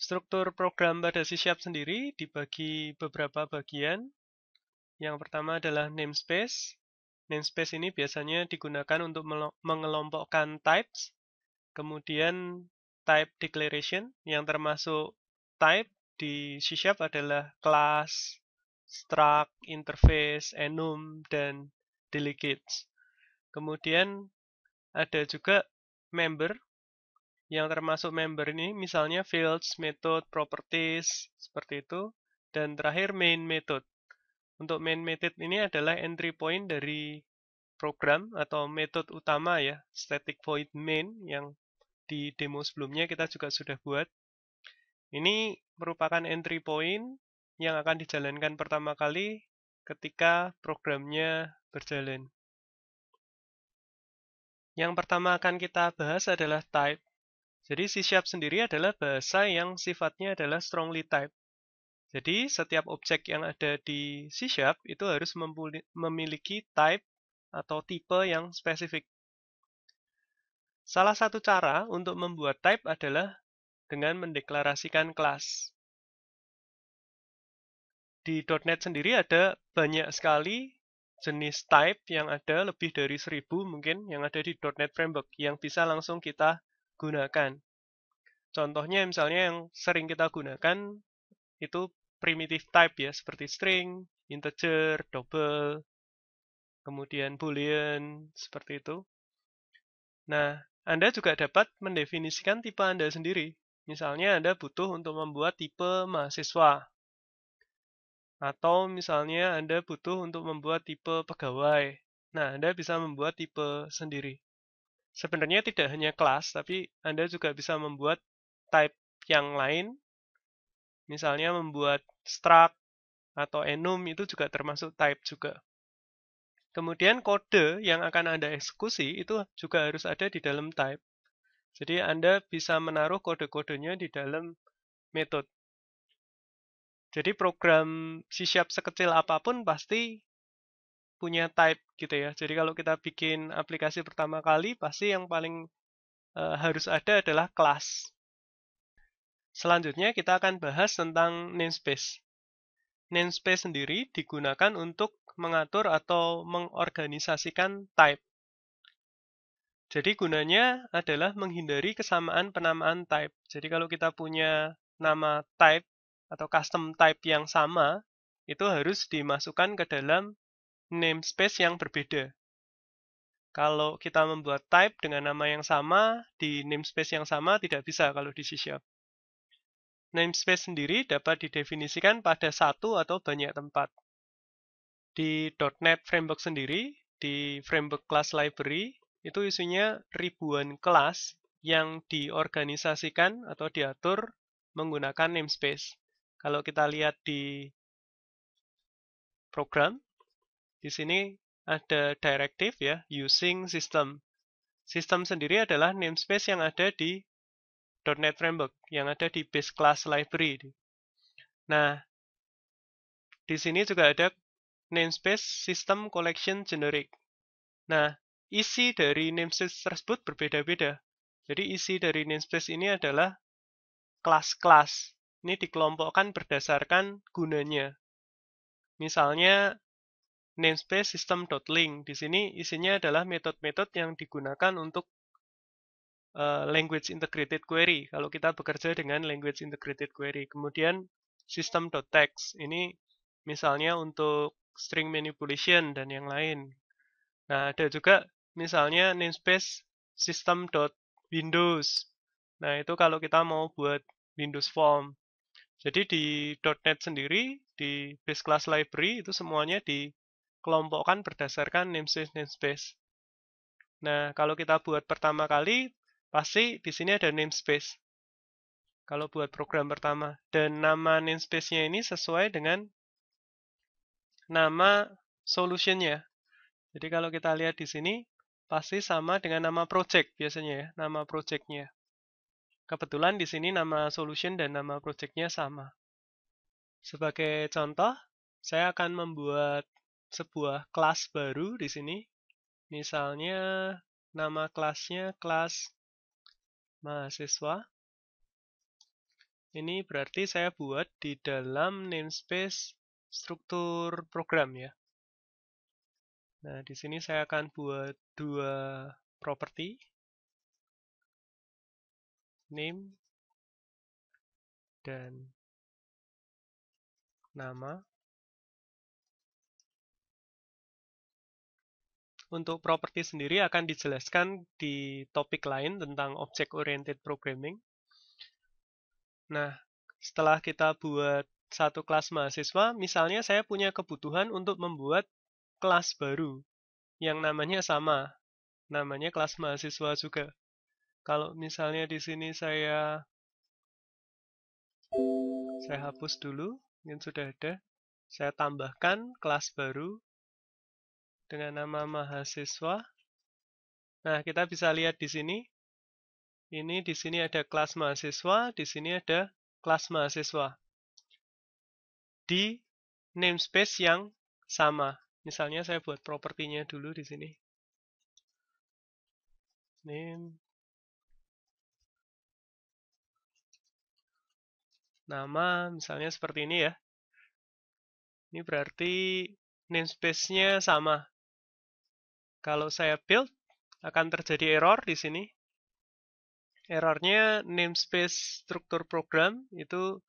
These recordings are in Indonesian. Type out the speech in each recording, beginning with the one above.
Struktur program pada C# sendiri dibagi beberapa bagian. Yang pertama adalah namespace. Namespace ini biasanya digunakan untuk mengelompokkan types. Kemudian type declaration yang termasuk type di C# adalah class, struct, interface, enum, dan delegates. Kemudian ada juga member. Yang termasuk member ini misalnya fields, method, properties, seperti itu. Dan terakhir main method. Untuk main method ini adalah entry point dari program atau method utama ya, static void main yang di demo sebelumnya kita juga sudah buat. Ini merupakan entry point yang akan dijalankan pertama kali ketika programnya berjalan. Yang pertama akan kita bahas adalah type. Jadi C# sendiri adalah bahasa yang sifatnya adalah strongly type. Jadi setiap objek yang ada di C# itu harus memiliki type atau tipe yang spesifik. Salah satu cara untuk membuat type adalah dengan mendeklarasikan kelas. Di .NET sendiri ada banyak sekali jenis type yang ada, lebih dari 1000 mungkin yang ada di .NET Framework yang bisa langsung kita gunakan. Contohnya misalnya yang sering kita gunakan itu primitive type ya, seperti string, integer, double, kemudian boolean, seperti itu. Nah, Anda juga dapat mendefinisikan tipe Anda sendiri. Misalnya Anda butuh untuk membuat tipe mahasiswa. Atau misalnya Anda butuh untuk membuat tipe pegawai. Nah, Anda bisa membuat tipe sendiri. Sebenarnya tidak hanya kelas, tapi Anda juga bisa membuat type yang lain. Misalnya membuat struct atau enum itu juga termasuk type juga. Kemudian kode yang akan Anda eksekusi itu juga harus ada di dalam type. Jadi Anda bisa menaruh kode-kodenya di dalam method. Jadi program C# sekecil apapun pasti punya type gitu ya. Jadi kalau kita bikin aplikasi pertama kali, pasti yang paling harus ada adalah kelas. Selanjutnya kita akan bahas tentang namespace. Namespace sendiri digunakan untuk mengatur atau mengorganisasikan type. Jadi gunanya adalah menghindari kesamaan penamaan type. Jadi kalau kita punya nama type atau custom type yang sama, itu harus dimasukkan ke dalam namespace yang berbeda. Kalau kita membuat type dengan nama yang sama, di namespace yang sama tidak bisa kalau di C#. Namespace sendiri dapat didefinisikan pada satu atau banyak tempat. Di .NET Framework sendiri, di Framework Class Library, itu isinya ribuan kelas yang diorganisasikan atau diatur menggunakan namespace. Kalau kita lihat di program, di sini ada directive ya, using system. System sendiri adalah namespace yang ada di .NET Framework, yang ada di base class library. Nah, di sini juga ada namespace system collection generic. Nah, isi dari namespace tersebut berbeda-beda. Jadi isi dari namespace ini adalah kelas-kelas. Ini dikelompokkan berdasarkan gunanya. Misalnya namespace system.link. Di sini isinya adalah metode-metode yang digunakan untuk language integrated query. Kalau kita bekerja dengan language integrated query. Kemudian system.text. Ini misalnya untuk string manipulation dan yang lain. Nah, ada juga misalnya namespace system.windows. Nah, itu kalau kita mau buat Windows Form. Jadi di .NET sendiri, di base class library, itu semuanya dikelompokkan berdasarkan namespace. Nah, kalau kita buat pertama kali, pasti di sini ada namespace. Kalau buat program pertama. Dan nama namespace-nya ini sesuai dengan nama solutionnya. Jadi kalau kita lihat di sini, pasti sama dengan nama project biasanya ya, nama projectnya. Kebetulan di sini nama solution dan nama projectnya sama. Sebagai contoh, saya akan membuat sebuah kelas baru di sini. Misalnya nama kelasnya kelas mahasiswa. Ini berarti saya buat di dalam namespace struktur program ya. Nah, di sini saya akan buat dua properti, name dan nama. Untuk properti sendiri akan dijelaskan di topik lain tentang object-oriented programming. Nah, setelah kita buat satu kelas mahasiswa, misalnya saya punya kebutuhan untuk membuat kelas baru yang namanya sama, namanya kelas mahasiswa juga. Kalau misalnya di sini saya hapus dulu, yang sudah ada. Saya tambahkan kelas baru dengan nama mahasiswa. Nah, kita bisa lihat di sini. Ini di sini ada kelas mahasiswa, di sini ada kelas mahasiswa. Di namespace yang sama. Misalnya saya buat propertinya dulu di sini. Name. Nama, misalnya seperti ini ya. Ini berarti namespace-nya sama. Kalau saya build, akan terjadi error di sini. Errornya namespace struktur program itu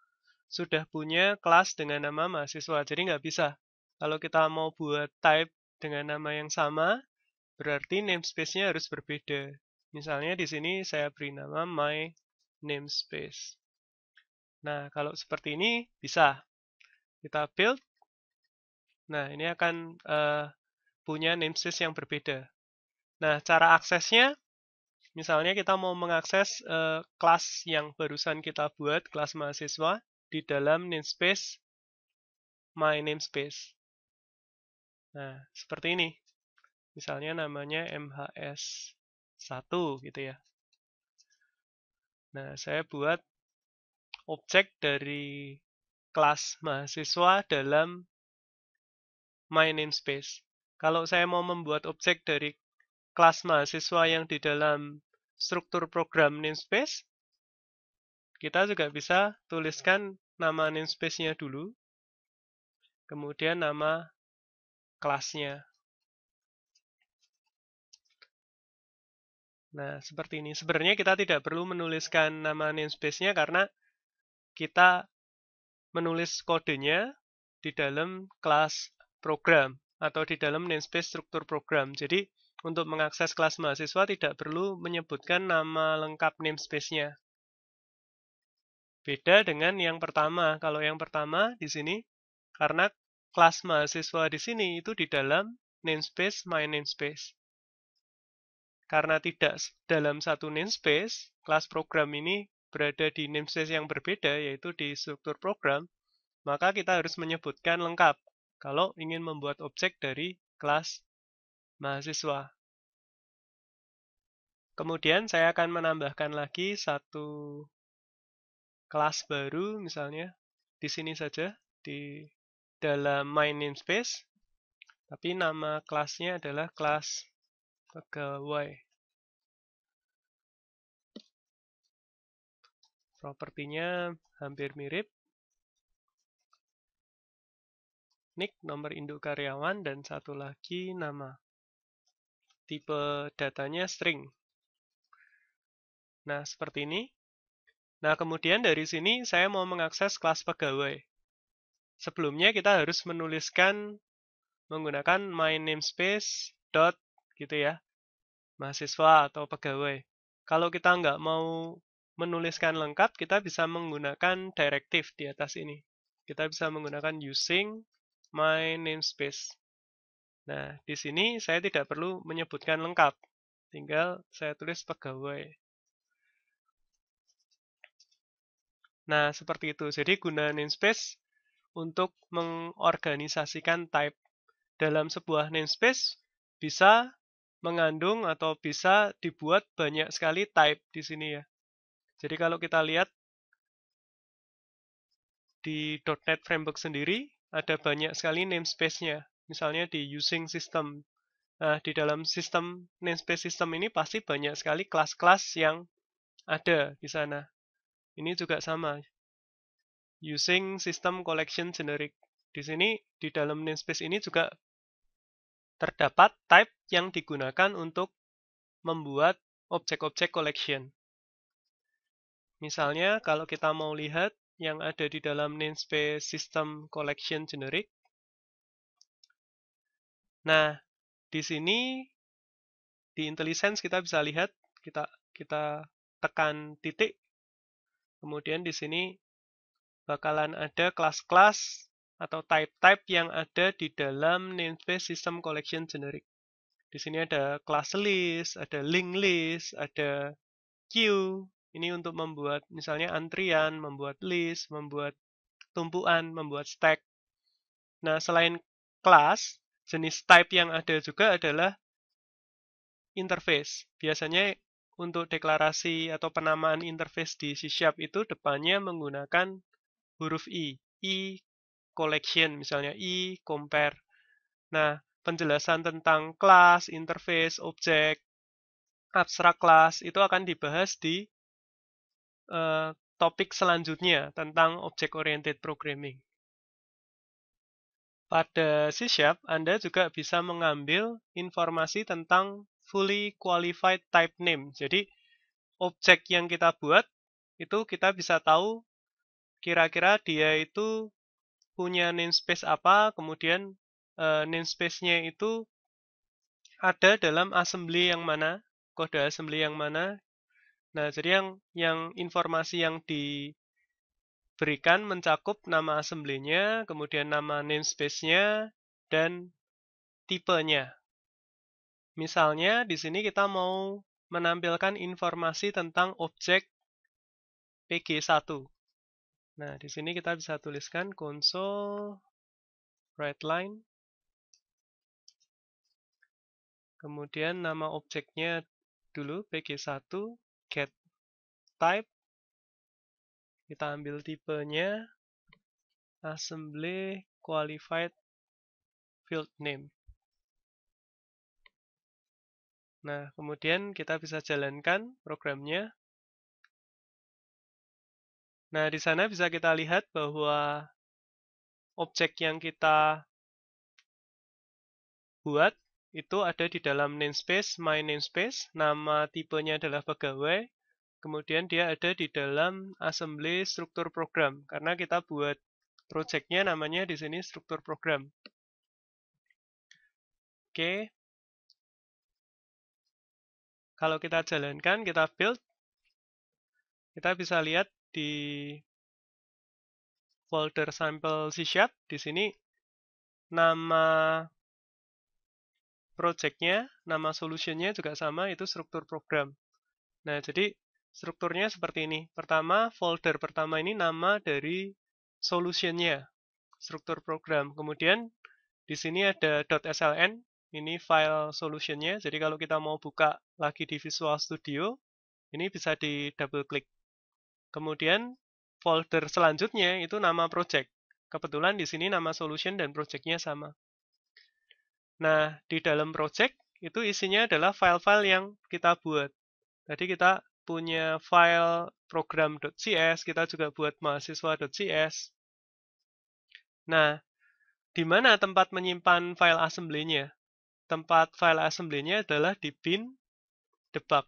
sudah punya kelas dengan nama mahasiswa, jadi nggak bisa. Kalau kita mau buat type dengan nama yang sama, berarti namespace-nya harus berbeda. Misalnya di sini saya beri nama my namespace. Nah, kalau seperti ini bisa. Kita build. Nah, ini akan punya namespace yang berbeda. Nah, cara aksesnya, misalnya kita mau mengakses kelas yang barusan kita buat, kelas mahasiswa, di dalam namespace my namespace. Nah, seperti ini. Misalnya namanya MHS1 gitu ya. Nah, saya buat objek dari kelas mahasiswa dalam my namespace. Kalau saya mau membuat objek dari kelas mahasiswa yang di dalam struktur program namespace, kita juga bisa tuliskan nama namespace-nya dulu, kemudian nama kelasnya. Nah, seperti ini. Sebenarnya kita tidak perlu menuliskan nama namespace-nya karena kita menulis kodenya di dalam kelas program atau di dalam namespace struktur program. Jadi, untuk mengakses kelas mahasiswa tidak perlu menyebutkan nama lengkap namespace-nya. Beda dengan yang pertama. Kalau yang pertama di sini, karena kelas mahasiswa di sini itu di dalam namespace my namespace. Karena tidak dalam satu namespace, kelas program ini berada di namespace yang berbeda, yaitu di struktur program, maka kita harus menyebutkan lengkap kalau ingin membuat objek dari kelas mahasiswa. Kemudian saya akan menambahkan lagi satu kelas baru, misalnya di sini saja, di dalam my namespace, tapi nama kelasnya adalah kelas pegawai. Propertinya hampir mirip. Nick, nomor induk karyawan, dan satu lagi nama. Tipe datanya string. Nah, seperti ini. Nah, kemudian dari sini saya mau mengakses kelas pegawai. Sebelumnya kita harus menuliskan menggunakan my namespace dot gitu ya, mahasiswa atau pegawai. Kalau kita nggak mau menuliskan lengkap, kita bisa menggunakan directive di atas ini. Kita bisa menggunakan using my namespace. Nah, di sini saya tidak perlu menyebutkan lengkap. Tinggal saya tulis pegawai. Nah, seperti itu. Jadi guna namespace untuk mengorganisasikan type. Dalam sebuah namespace bisa mengandung atau bisa dibuat banyak sekali type di sini ya. Jadi kalau kita lihat di .NET Framework sendiri ada banyak sekali namespace-nya. Misalnya di using system. Nah, di dalam sistem namespace system ini pasti banyak sekali kelas-kelas yang ada di sana. Ini juga sama. using system collection generic. Di sini, di dalam namespace ini juga terdapat type yang digunakan untuk membuat objek-objek collection. Misalnya, kalau kita mau lihat yang ada di dalam namespace system collection generic. Nah, di sini di IntelliSense kita bisa lihat, kita tekan titik, kemudian di sini bakalan ada kelas-kelas atau type-type yang ada di dalam namespace system collection generic. Di sini ada class list, ada link list, ada queue. Ini untuk membuat misalnya antrian, membuat list, membuat tumpuan, membuat stack. Nah, selain kelas, jenis type yang ada juga adalah interface. Biasanya untuk deklarasi atau penamaan interface di C# itu depannya menggunakan huruf I. I collection, misalnya I compare. Nah, penjelasan tentang kelas, interface, objek, abstrak kelas itu akan dibahas di topik selanjutnya tentang object-oriented programming. Pada C#, Anda juga bisa mengambil informasi tentang fully qualified type name. Jadi, objek yang kita buat, itu kita bisa tahu kira-kira dia itu punya namespace apa, kemudian namespace-nya itu ada dalam assembly yang mana, kode assembly yang mana. Nah, jadi yang informasi yang diberikan mencakup nama assembly-nya, kemudian nama namespace-nya, dan tipenya. Misalnya, di sini kita mau menampilkan informasi tentang objek PG1. Nah, di sini kita bisa tuliskan console writeLine. Kemudian nama objeknya dulu PG1, get type. Kita ambil tipenya, assembly qualified field name. Nah, kemudian kita bisa jalankan programnya. Nah, di sana bisa kita lihat bahwa objek yang kita buat itu ada di dalam namespace, my namespace, nama tipenya adalah pegawai, kemudian dia ada di dalam assembly struktur program, karena kita buat projectnya namanya di sini struktur program. Oke, kalau kita jalankan, kita build, kita bisa lihat di folder sampel C#, di sini nama projectnya, nama solutionnya juga sama, itu struktur program. Nah, jadi strukturnya seperti ini. Pertama, folder pertama ini nama dari solutionnya, struktur program. Kemudian di sini ada .sln, ini file solutionnya. Jadi kalau kita mau buka lagi di Visual Studio, ini bisa di double klik. Kemudian folder selanjutnya itu nama project. Kebetulan di sini nama solution dan projectnya sama. Nah, di dalam project itu isinya adalah file-file yang kita buat. Jadi kita punya file program.cs, kita juga buat mahasiswa.cs. Nah, di mana tempat menyimpan file assembly-nya? Tempat file assembly-nya adalah di bin debug.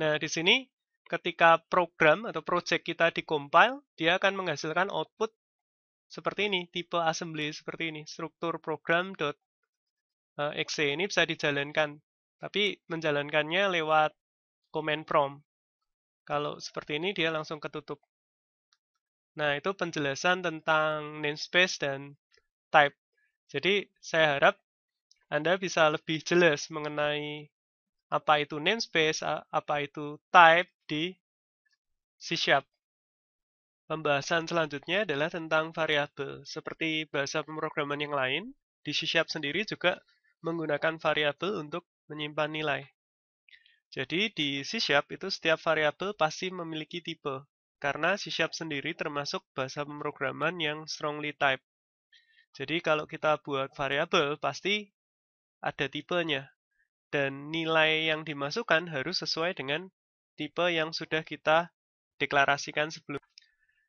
Nah, di sini ketika program atau project kita dikompil, dia akan menghasilkan output seperti ini, tipe assembly seperti ini, struktur program.exe. Ini bisa dijalankan, tapi menjalankannya lewat command prompt. Kalau seperti ini dia langsung ketutup. Nah, itu penjelasan tentang namespace dan type. Jadi, saya harap Anda bisa lebih jelas mengenai apa itu namespace, apa itu type di C#. Pembahasan selanjutnya adalah tentang variabel. Seperti bahasa pemrograman yang lain, di C# sendiri juga menggunakan variabel untuk menyimpan nilai. Jadi di C# itu setiap variabel pasti memiliki tipe, karena C# sendiri termasuk bahasa pemrograman yang strongly typed. Jadi kalau kita buat variabel pasti ada tipenya, dan nilai yang dimasukkan harus sesuai dengan tipe yang sudah kita deklarasikan sebelumnya.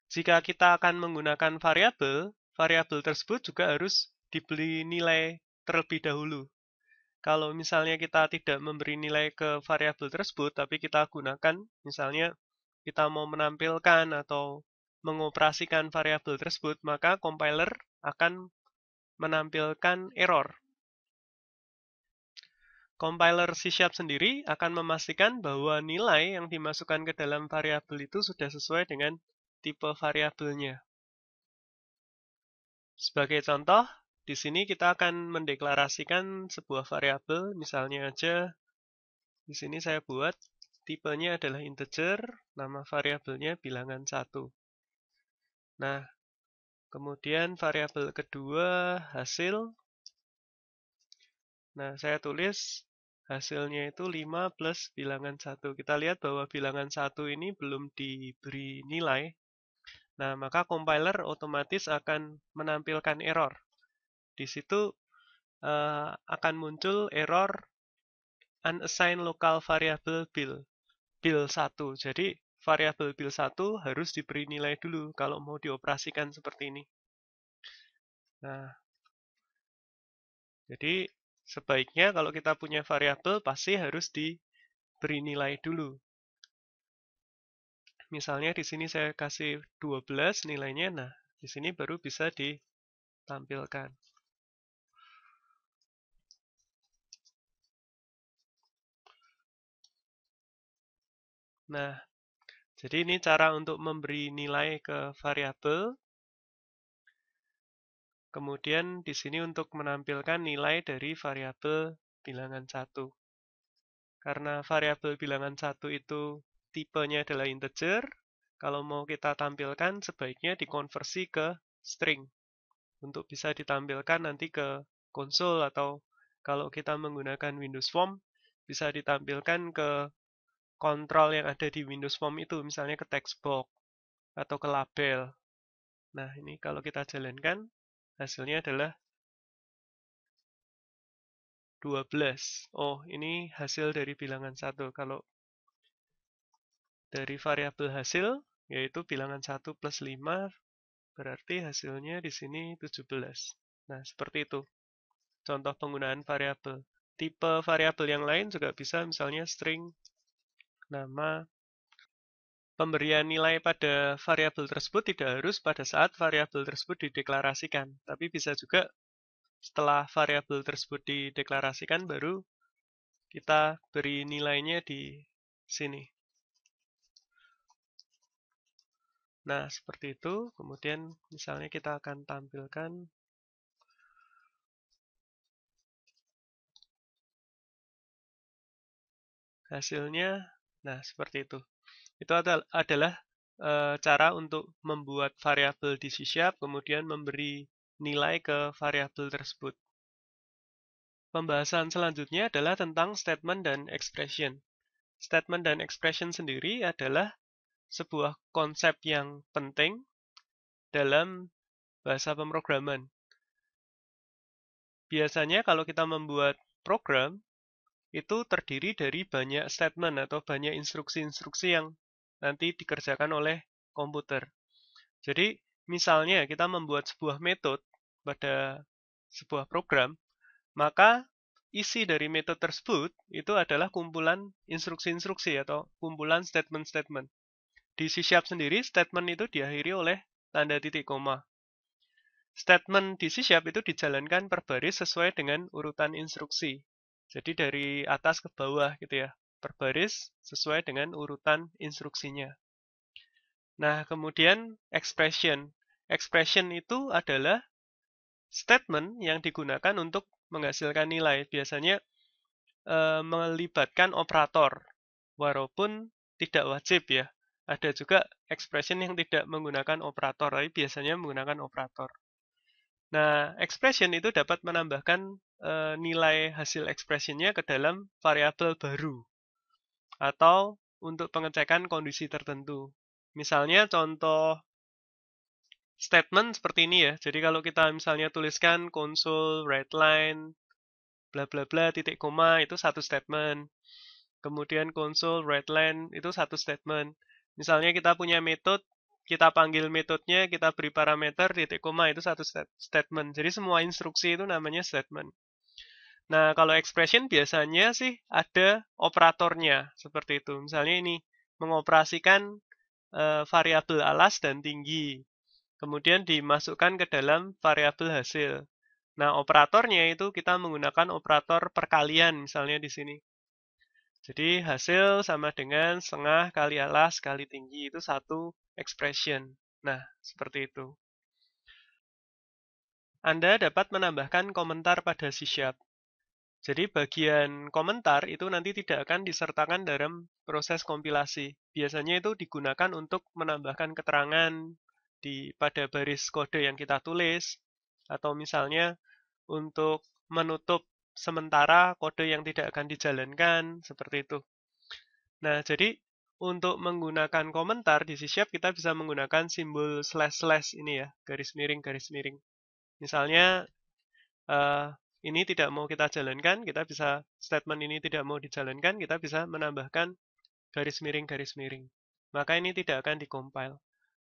Jika kita akan menggunakan variabel, variabel tersebut juga harus diberi nilai terlebih dahulu. Kalau misalnya kita tidak memberi nilai ke variabel tersebut, tapi kita gunakan, misalnya kita mau menampilkan atau mengoperasikan variabel tersebut, maka compiler akan menampilkan error. Compiler C# sendiri akan memastikan bahwa nilai yang dimasukkan ke dalam variabel itu sudah sesuai dengan tipe variabelnya. Sebagai contoh, di sini kita akan mendeklarasikan sebuah variabel, misalnya aja di sini saya buat tipenya adalah integer, nama variabelnya bilangan 1. Nah, kemudian variabel kedua hasil. Nah, saya tulis hasilnya itu 5 plus bilangan 1. Kita lihat bahwa bilangan 1 ini belum diberi nilai. Nah, maka compiler otomatis akan menampilkan error. Di situ akan muncul error unassigned local variable bil 1. Jadi, variabel bil 1 harus diberi nilai dulu kalau mau dioperasikan seperti ini. Nah, jadi sebaiknya kalau kita punya variabel pasti harus diberi nilai dulu. Misalnya di sini saya kasih 12 nilainya, nah di sini baru bisa ditampilkan. Nah, jadi ini cara untuk memberi nilai ke variabel. Kemudian di sini untuk menampilkan nilai dari variabel bilangan 1. Karena variabel bilangan 1 itu tipenya adalah integer, kalau mau kita tampilkan sebaiknya dikonversi ke string untuk bisa ditampilkan nanti ke konsol, atau kalau kita menggunakan Windows Form bisa ditampilkan ke kontrol yang ada di Windows Form itu, misalnya ke text box atau ke label. Nah, ini kalau kita jalankan hasilnya adalah 12. Oh, ini hasil dari bilangan 1. Kalau dari variabel hasil, yaitu bilangan 1 plus 5, berarti hasilnya di sini 17. Nah, seperti itu. Contoh penggunaan variabel. Tipe variabel yang lain juga bisa, misalnya string, nama. Pemberian nilai pada variabel tersebut tidak harus pada saat variabel tersebut dideklarasikan, tapi bisa juga setelah variabel tersebut dideklarasikan baru kita beri nilainya di sini. Nah, seperti itu. Kemudian misalnya kita akan tampilkan hasilnya. Nah, seperti itu. Itu adalah cara untuk membuat variabel di C#, kemudian memberi nilai ke variabel tersebut. Pembahasan selanjutnya adalah tentang statement dan expression. Statement dan expression sendiri adalah sebuah konsep yang penting dalam bahasa pemrograman. Biasanya kalau kita membuat program, itu terdiri dari banyak statement atau banyak instruksi-instruksi yang nanti dikerjakan oleh komputer. Jadi, misalnya kita membuat sebuah metode pada sebuah program, maka isi dari metode tersebut itu adalah kumpulan instruksi-instruksi atau kumpulan statement-statement. Di C# sendiri, statement itu diakhiri oleh tanda titik koma. Statement di C# itu dijalankan per baris sesuai dengan urutan instruksi. Jadi dari atas ke bawah gitu ya, per baris sesuai dengan urutan instruksinya. Nah, kemudian expression. Expression itu adalah statement yang digunakan untuk menghasilkan nilai. Biasanya melibatkan operator, walaupun tidak wajib ya. Ada juga expression yang tidak menggunakan operator, tapi biasanya menggunakan operator. Nah, expression itu dapat menambahkan nilai hasil expressionnya ke dalam variabel baru, atau untuk pengecekan kondisi tertentu. Misalnya contoh statement seperti ini ya. Jadi kalau kita misalnya tuliskan console writeline bla bla bla titik koma, itu satu statement. Kemudian console writeline itu satu statement. Misalnya kita punya metode kita panggil metodenya, kita beri parameter, titik koma itu satu statement. Jadi semua instruksi itu namanya statement. Nah, kalau expression biasanya sih ada operatornya, seperti itu. Misalnya ini, mengoperasikan variabel alas dan tinggi. Kemudian dimasukkan ke dalam variabel hasil. Nah, operatornya itu kita menggunakan operator perkalian, misalnya di sini. Jadi hasil sama dengan setengah kali alas kali tinggi, itu satu expression. Nah, seperti itu. Anda dapat menambahkan komentar pada C#. Jadi bagian komentar itu nanti tidak akan disertakan dalam proses kompilasi. Biasanya itu digunakan untuk menambahkan keterangan pada baris kode yang kita tulis, atau misalnya untuk menutup sementara kode yang tidak akan dijalankan, seperti itu. Nah, jadi untuk menggunakan komentar di C# kita bisa menggunakan simbol slash ini ya, garis miring. Misalnya ini tidak mau kita jalankan, kita bisa statement ini tidak mau dijalankan, kita bisa menambahkan garis miring. Maka ini tidak akan dikompil.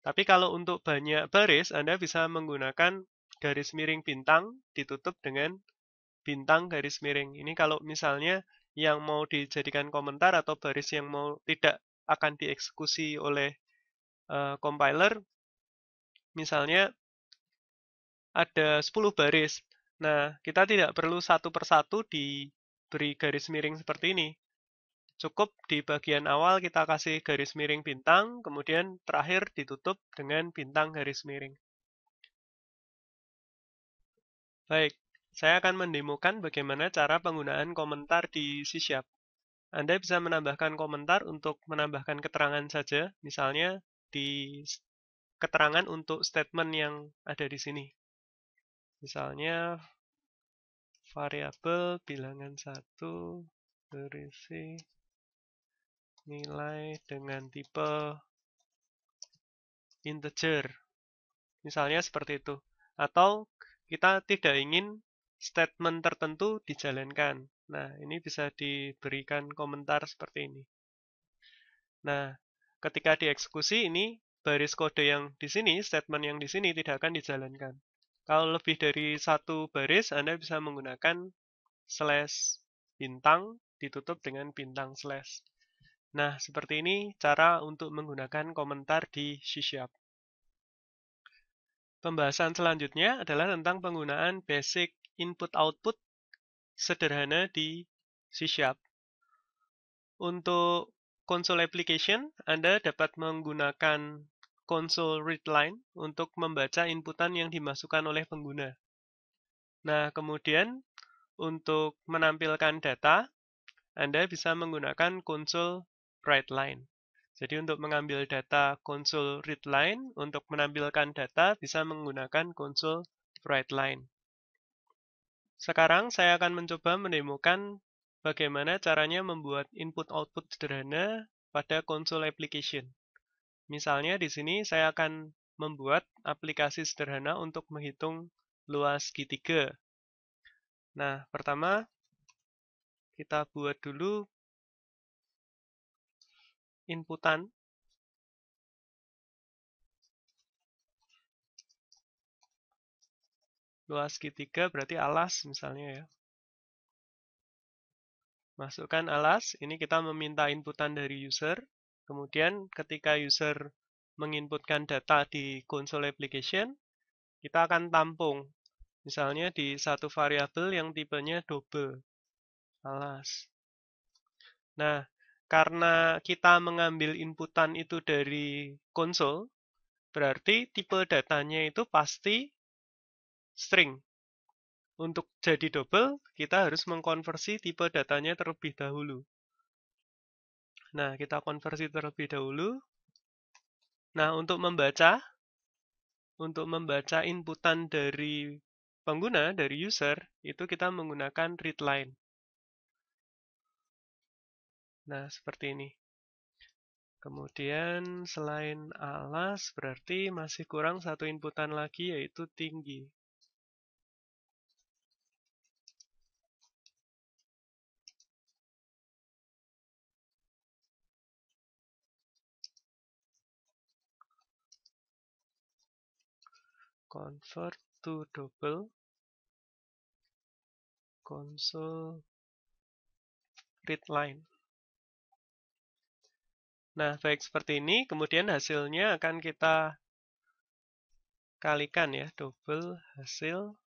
Tapi kalau untuk banyak baris, Anda bisa menggunakan garis miring bintang ditutup dengan bintang garis miring. Ini kalau misalnya yang mau dijadikan komentar atau baris yang mau tidak akan dieksekusi oleh compiler, misalnya ada 10 baris. Nah, kita tidak perlu satu persatu diberi garis miring seperti ini. Cukup di bagian awal kita kasih garis miring bintang, kemudian terakhir ditutup dengan bintang garis miring. Baik, saya akan mendemokan bagaimana cara penggunaan komentar di C#. Anda bisa menambahkan komentar untuk menambahkan keterangan saja, misalnya di keterangan untuk statement yang ada di sini. Misalnya variabel bilangan 1 berisi nilai dengan tipe integer. Misalnya seperti itu. Atau kita tidak ingin statement tertentu dijalankan. Nah, ini bisa diberikan komentar seperti ini. Nah, ketika dieksekusi ini baris kode yang di sini, statement yang di sini tidak akan dijalankan. Kalau lebih dari satu baris, Anda bisa menggunakan slash bintang ditutup dengan bintang slash. Nah, seperti ini cara untuk menggunakan komentar di C#. Pembahasan selanjutnya adalah tentang penggunaan basic input-output sederhana di C#. Untuk console application, Anda dapat menggunakan console readline untuk membaca inputan yang dimasukkan oleh pengguna. Nah, kemudian untuk menampilkan data, Anda bisa menggunakan console writeline. Jadi untuk mengambil data console readline, untuk menampilkan data bisa menggunakan console writeline. Sekarang saya akan mencoba mendemokan bagaimana caranya membuat input-output sederhana pada console application. Misalnya di sini saya akan membuat aplikasi sederhana untuk menghitung luas G3. Nah, pertama kita buat dulu inputan. Luas G3 berarti alas misalnya ya. Masukkan alas, ini kita meminta inputan dari user. Kemudian ketika user menginputkan data di console application, kita akan tampung. Misalnya di satu variabel yang tipenya double, alas. Nah, karena kita mengambil inputan itu dari konsol, berarti tipe datanya itu pasti string. Untuk jadi double, kita harus mengkonversi tipe datanya terlebih dahulu. Nah, kita konversi terlebih dahulu. Nah, untuk membaca inputan dari pengguna, dari user, itu kita menggunakan readline. Nah, seperti ini. Kemudian selain alas, berarti masih kurang satu inputan lagi, yaitu tinggi. convert to double console read line. Nah, baik seperti ini, kemudian hasilnya akan kita kalikan ya, double hasil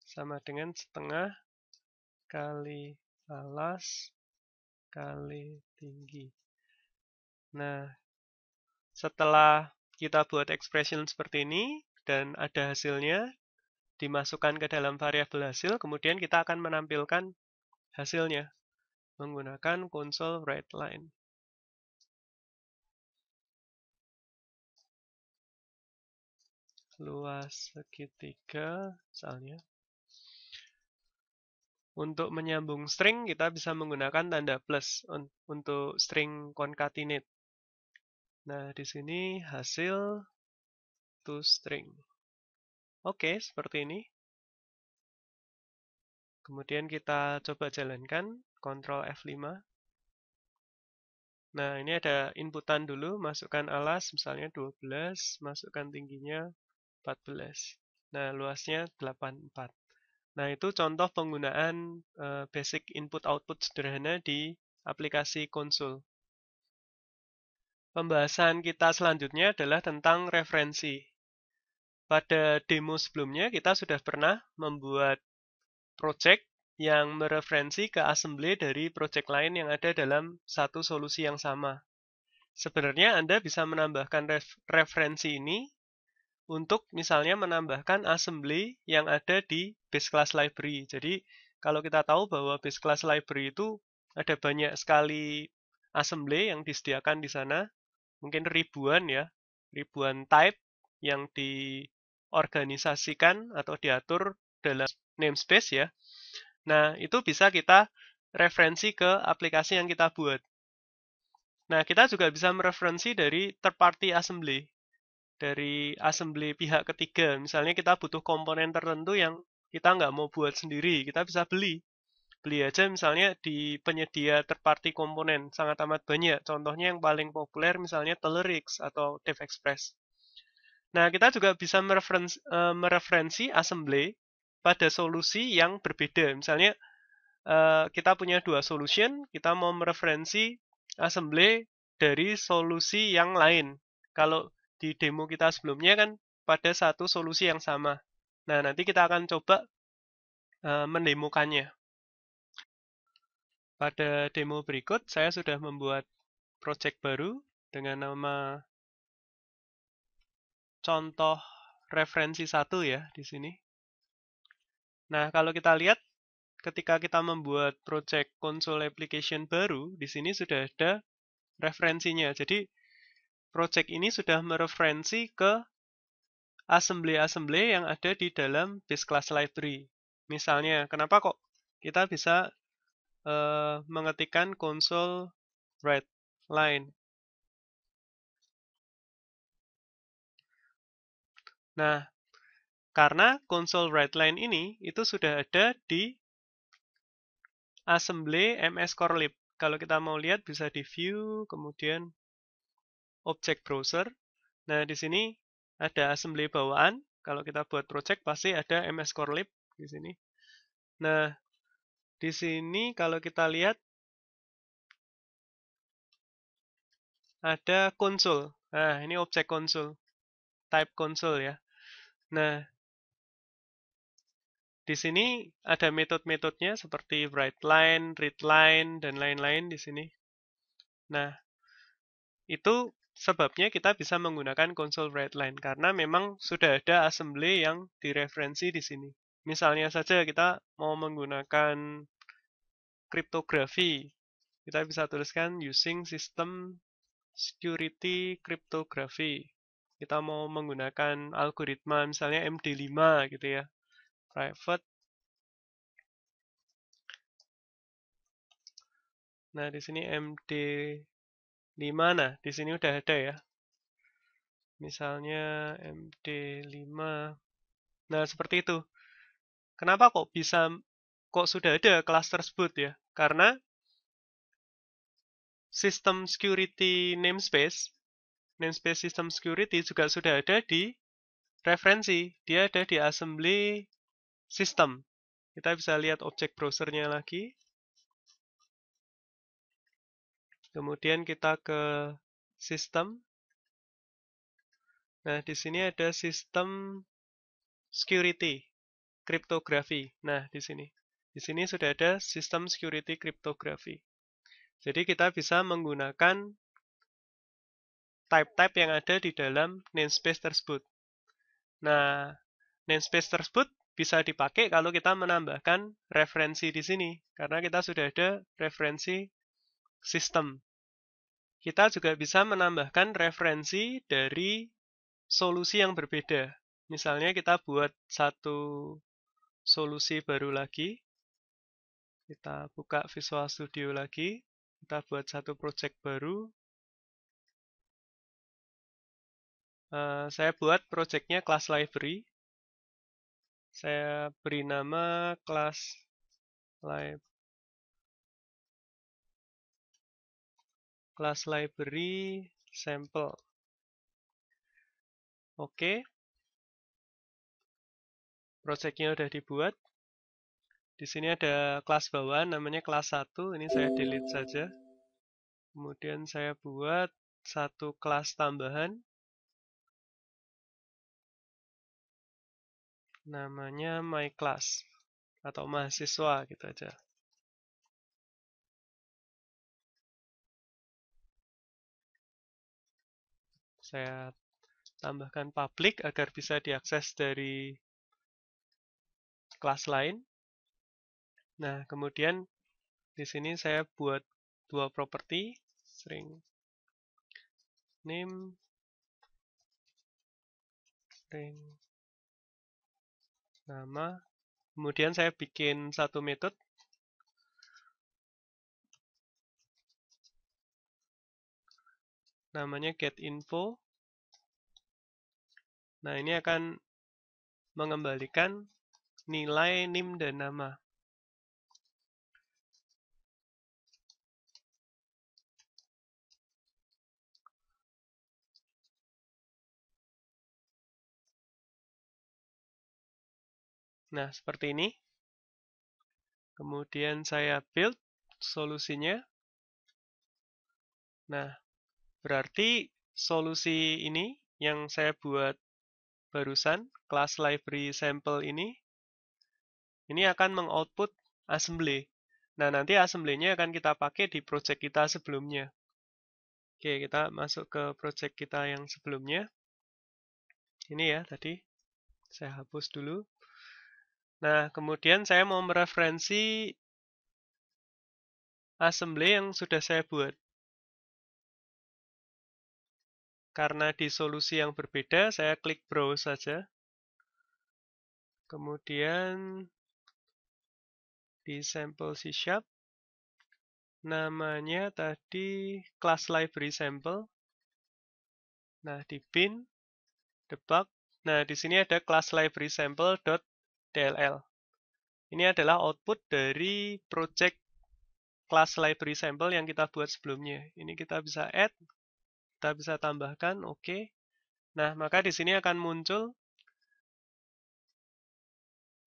sama dengan setengah kali alas kali tinggi. Nah, setelah kita buat expression seperti ini dan ada hasilnya, dimasukkan ke dalam variabel hasil, kemudian kita akan menampilkan hasilnya menggunakan console write line. Luas segitiga, misalnya. Untuk menyambung string, kita bisa menggunakan tanda plus untuk string concatenate. Nah, di sini hasil to string. Oke, seperti ini. Kemudian kita coba jalankan, Ctrl F5. Nah, ini ada inputan dulu, masukkan alas, misalnya 12, masukkan tingginya 14. Nah, luasnya 84. Nah, itu contoh penggunaan basic input-output sederhana di aplikasi konsol. Pembahasan kita selanjutnya adalah tentang referensi. Pada demo sebelumnya, kita sudah pernah membuat project yang mereferensi ke assembly dari project lain yang ada dalam satu solusi yang sama. Sebenarnya Anda bisa menambahkan referensi ini untuk misalnya menambahkan assembly yang ada di base class library. Jadi kalau kita tahu bahwa base class library itu ada banyak sekali assembly yang disediakan di sana, mungkin ribuan ya, ribuan type yang diorganisasikan atau diatur dalam namespace ya. Nah, itu bisa kita referensi ke aplikasi yang kita buat. Nah, kita juga bisa mereferensi dari third party assembly. Dari assembly pihak ketiga. Misalnya kita butuh komponen tertentu yang kita nggak mau buat sendiri, kita bisa beli. Beli aja misalnya di penyedia third party komponen, sangat amat banyak. Contohnya yang paling populer misalnya Telerix atau DevExpress. Nah, kita juga bisa mereferensi assembly pada solusi yang berbeda. Misalnya kita punya dua solution, kita mau mereferensi assembly dari solusi yang lain. Kalau di demo kita sebelumnya kan pada satu solusi yang sama. Nah, nanti kita akan coba mendemokannya. Pada demo berikut, saya sudah membuat project baru dengan nama contoh referensi 1 ya di sini. Nah, kalau kita lihat ketika kita membuat project console application baru, di sini sudah ada referensinya. Jadi project ini sudah mereferensi ke assembly-assembly yang ada di dalam base class library. Misalnya, kenapa kok kita bisa mengetikkan console write line. Nah, karena console write line ini itu sudah ada di assembly MS Core Lib. Kalau kita mau lihat bisa di view, kemudian object browser. Nah, di sini ada assembly bawaan. Kalau kita buat project pasti ada MS Core Lib di sini. Nah, di sini kalau kita lihat ada console. Nah, ini objek console. Type console ya. Nah, di sini ada metode-metodenya seperti write line, read line, dan lain-lain di sini. Nah, itu sebabnya kita bisa menggunakan console write line karena memang sudah ada assembly yang direferensi di sini. Misalnya saja kita mau menggunakan kriptografi, kita bisa tuliskan using system security cryptography. Kita mau menggunakan algoritma misalnya MD5 gitu ya. Private. Nah, di sini MD5. Nah, di sini udah ada ya. Misalnya MD5. Nah, seperti itu. Kenapa kok sudah ada kelas tersebut ya? Karena sistem security namespace system security juga sudah ada di referensi, dia ada di assembly system. Kita bisa lihat objek browsernya lagi. Kemudian kita ke sistem. Nah, di sini ada sistem security, kriptografi. Nah, di sini. Di sini sudah ada sistem security kriptografi. Jadi kita bisa menggunakan type-type yang ada di dalam namespace tersebut. Nah, namespace tersebut bisa dipakai kalau kita menambahkan referensi di sini, karena kita sudah ada referensi sistem. Kita juga bisa menambahkan referensi dari solusi yang berbeda. Misalnya kita buat satu solusi baru lagi. Kita buka Visual Studio lagi. Kita buat satu project baru. Saya buat projectnya class library. Saya beri nama class library sample. Oke. Projectnya udah dibuat. Di sini ada kelas bawahan namanya kelas 1. Ini saya delete saja. Kemudian saya buat satu kelas tambahan. Namanya my class atau mahasiswa gitu aja. Saya tambahkan public agar bisa diakses dari kelas lain. Nah, kemudian di sini saya buat dua properti, string name, string nama. Kemudian saya bikin satu metode. Namanya getInfo. Nah, ini akan mengembalikan nilai NIM dan nama. Nah, seperti ini. Kemudian saya build solusinya. Nah, berarti solusi ini yang saya buat barusan, class library sample ini akan mengoutput assembly. Nah, nanti assembly-nya akan kita pakai di project kita sebelumnya. Oke, kita masuk ke project kita yang sebelumnya. Ini ya, tadi. Saya hapus dulu. Nah, kemudian saya mau mereferensi assembly yang sudah saya buat. Karena di solusi yang berbeda, saya klik browse saja. Kemudian di sampel C#, namanya tadi class library sample. Nah, di bin, debug. Nah, di sini ada class library sample.dll. Ini adalah output dari project class library sample yang kita buat sebelumnya. Ini kita bisa add, kita bisa tambahkan, oke. Nah, maka di sini akan muncul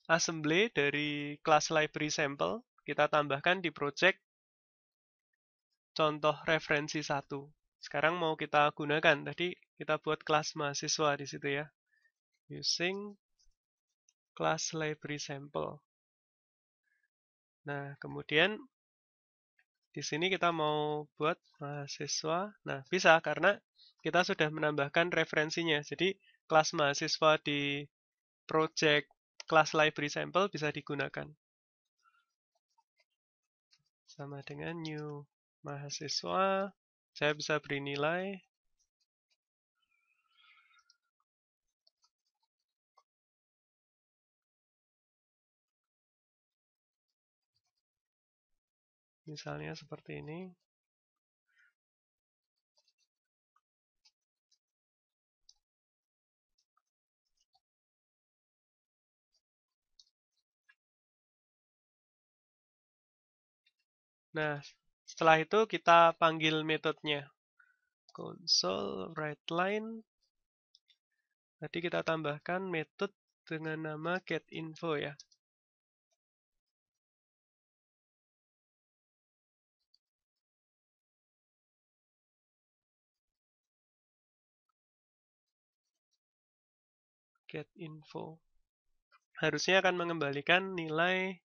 assembly dari class library sample. Kita tambahkan di project contoh referensi 1. Sekarang mau kita gunakan. Tadi kita buat kelas mahasiswa di situ ya. Using class library sample. Nah, kemudian di sini kita mau buat mahasiswa. Nah, bisa karena kita sudah menambahkan referensinya. Jadi, kelas mahasiswa di project class library sample bisa digunakan. Sama dengan new mahasiswa. Saya bisa beri nilai. Misalnya seperti ini. Nah, setelah itu kita panggil metodenya. Console writeLine. Tadi kita tambahkan method dengan nama getInfo ya. GetInfo. Harusnya akan mengembalikan nilai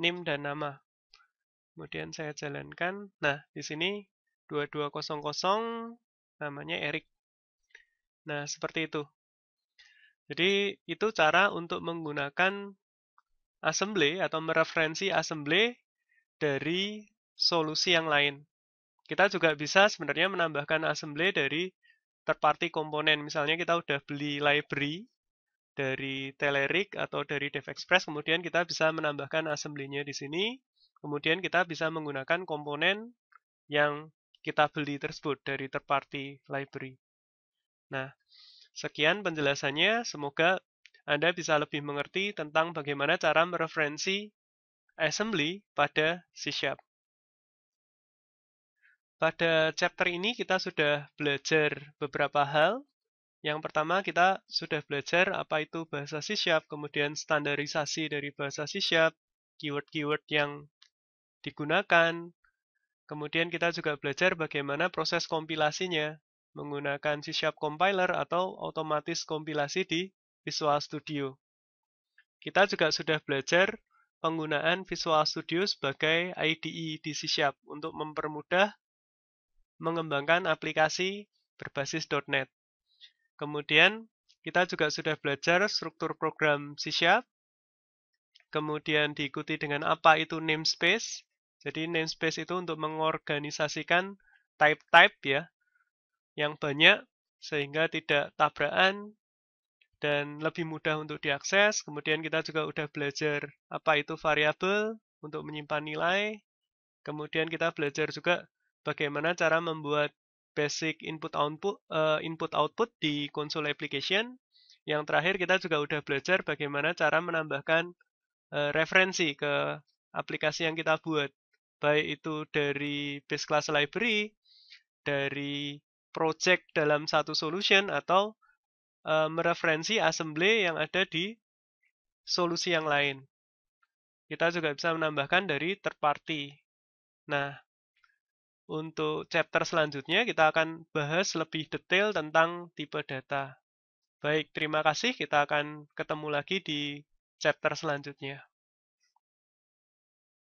NIM dan nama. Kemudian saya jalankan. Nah, di sini 2200 namanya Erik. Nah, seperti itu. Jadi, itu cara untuk menggunakan assembly atau mereferensi assembly dari solusi yang lain. Kita juga bisa sebenarnya menambahkan assembly dari third party komponen. Misalnya kita udah beli library dari Telerik atau dari DevExpress, kemudian kita bisa menambahkan assembly-nya di sini. Kemudian kita bisa menggunakan komponen yang kita beli tersebut dari third party library. Nah, sekian penjelasannya. Semoga Anda bisa lebih mengerti tentang bagaimana cara mereferensi assembly pada C#. Pada chapter ini kita sudah belajar beberapa hal. Yang pertama kita sudah belajar apa itu bahasa C#, kemudian standarisasi dari bahasa C#, keyword-keyword yang digunakan. Kemudian kita juga belajar bagaimana proses kompilasinya menggunakan C# compiler atau otomatis kompilasi di Visual Studio. Kita juga sudah belajar penggunaan Visual Studio sebagai IDE di C# untuk mempermudah mengembangkan aplikasi berbasis .NET. Kemudian kita juga sudah belajar struktur program C#, kemudian diikuti dengan apa itu namespace. Jadi namespace itu untuk mengorganisasikan type-type ya, yang banyak sehingga tidak tabrakan dan lebih mudah untuk diakses. Kemudian kita juga udah belajar apa itu variabel untuk menyimpan nilai. Kemudian kita belajar juga bagaimana cara membuat basic input output di console application. Yang terakhir kita juga udah belajar bagaimana cara menambahkan referensi ke aplikasi yang kita buat, baik itu dari base class library, dari project dalam satu solution, atau mereferensi assembly yang ada di solusi yang lain. Kita juga bisa menambahkan dari third party. Nah, untuk chapter selanjutnya kita akan bahas lebih detail tentang tipe data. Baik, terima kasih. Kita akan ketemu lagi di chapter selanjutnya.